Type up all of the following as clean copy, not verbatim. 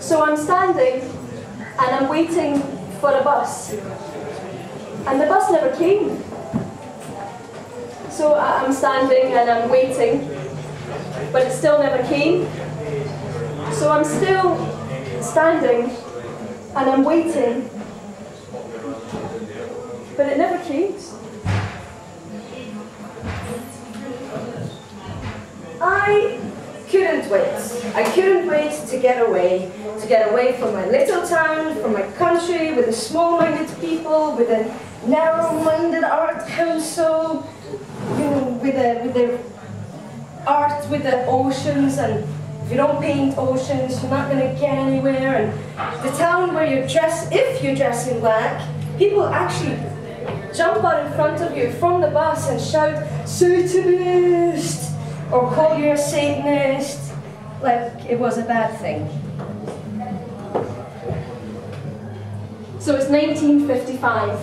So I'm standing and I'm waiting for a bus. And the bus never came. So I'm standing and I'm waiting, but it still never came. So I'm still standing and I'm waiting, but it never came. I couldn't wait. I couldn't wait to get away from my little town, from my country, with the small-minded people, with the narrow-minded art council, you know, with the art, with the oceans, and if you don't paint oceans, you're not going to get anywhere. And the town where you dress, if you dress in black, people actually jump out in front of you from the bus and shout, "Satanist!" or call you a Satanist, like it was a bad thing. So it's 1955.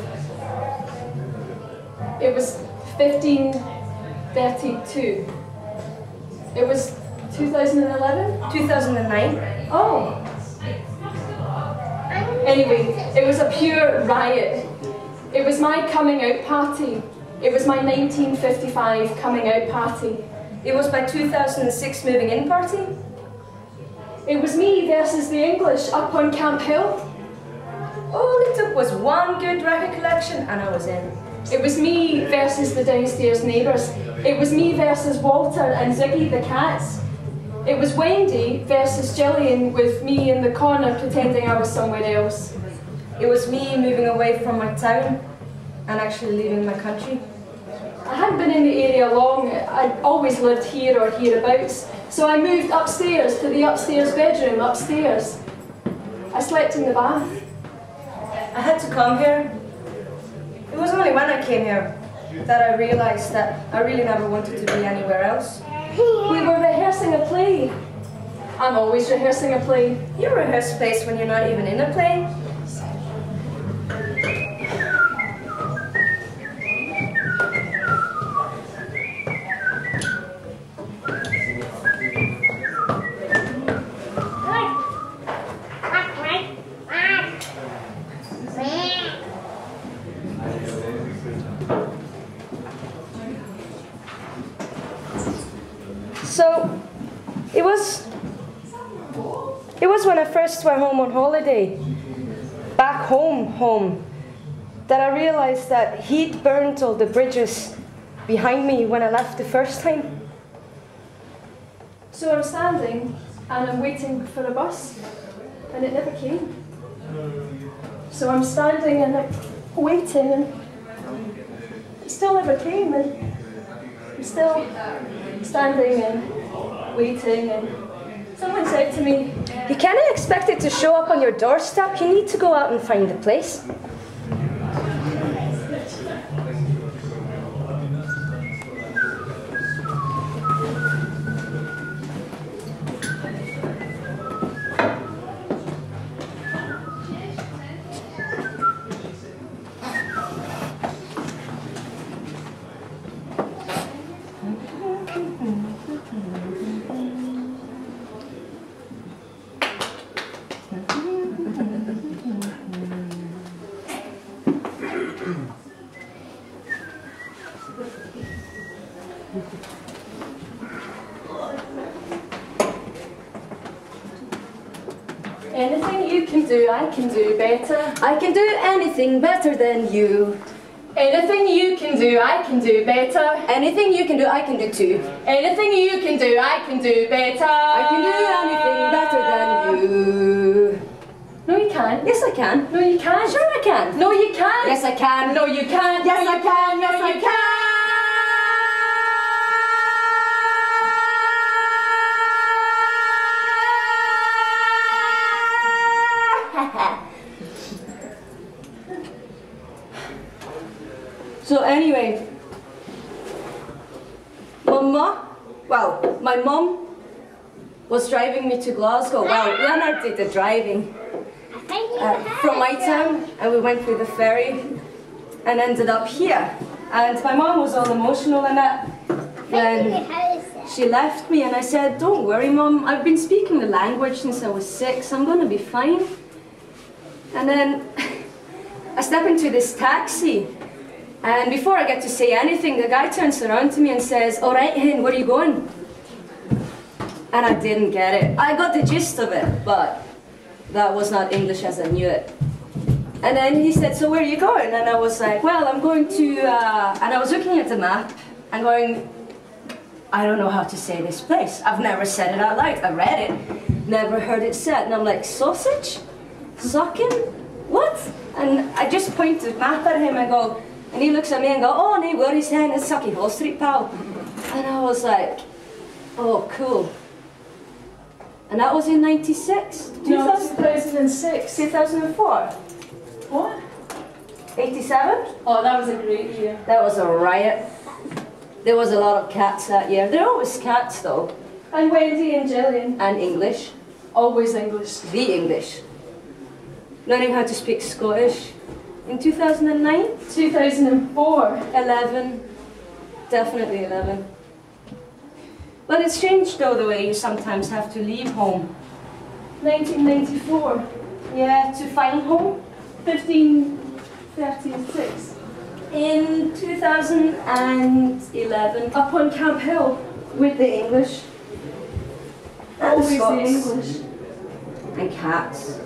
It was 1532. It was 2011? 2009. Oh. Anyway, it was a pure riot. It was my coming out party. It was my 1955 coming out party. It was my 2006 moving in party. It was me versus the English up on Camp Hill. All it took was one good record collection and I was in. It was me versus the downstairs neighbours. It was me versus Walter and Ziggy the cats. It was Wendy versus Gillian with me in the corner pretending I was somewhere else. It was me moving away from my town and actually leaving my country. I hadn't been in the area long. I'd always lived here or hereabouts. So I moved upstairs to the upstairs bedroom upstairs. I slept in the bath. I had to come here. It was only when I came here that I realized that I really never wanted to be anywhere else. We were rehearsing a play. I'm always rehearsing a play. You rehearse plays when you're not even in a play. So, it was when I first went home on holiday, back home, that I realized that he'd burnt all the bridges behind me when I left the first time. So I'm standing and I'm waiting for a bus and it never came. So I'm standing and I'm waiting and it still never came, and I'm still standing and waiting, and someone said to me, "You can't expect it to show up on your doorstep. You need to go out and find the place." anything you can do, I can do better. I can do anything better than you. Anything you can do, I can do better. Anything you can do, I can do too. Anything you can do, I can do better. I can do anything better than you. No, you can't. Yes, I can. No, you can't. Sure, I can. No, you can't. Yes, I can. No, you can't. Yes, no, I can. Yes, I can. So anyway, my mum was driving me to Glasgow. Well, Leonard did the driving from my town, and we went with the ferry and ended up here. And my mom was all emotional and that when she left me, and I said, don't worry, Mum, I've been speaking the language since I was 6, I'm going to be fine. And then I step into this taxi, and before I get to say anything, the guy turns around to me and says, all right, Hen, where are you going? And I didn't get it. I got the gist of it, but that was not English as I knew it. And then he said, so where are you going? And I was like, well, I'm going to, and I was looking at the map and going, I don't know how to say this place. I've never said it out loud. I read it, never heard it said. And I'm like, sausage? Sucking? What? And I just point the map at him and go, and he looks at me and go, oh, no worries, Hen, it's Sucky Hall Street, pal. And I was like, oh, cool. And that was in 96? No, 2006. 2004? What? 87? Oh, that was a great year. That was a riot. There was a lot of cats that year. There are always cats though. And Wendy and Gillian. And English. Always English. The English. Learning how to speak Scottish. In 2009? 2004. 11. Definitely 11. But it's changed though, the way you sometimes have to leave home. 1994. Yeah, to find home. 1536. In 2011. Up on Camp Hill. With the English. And Always the Scots. English. And cats.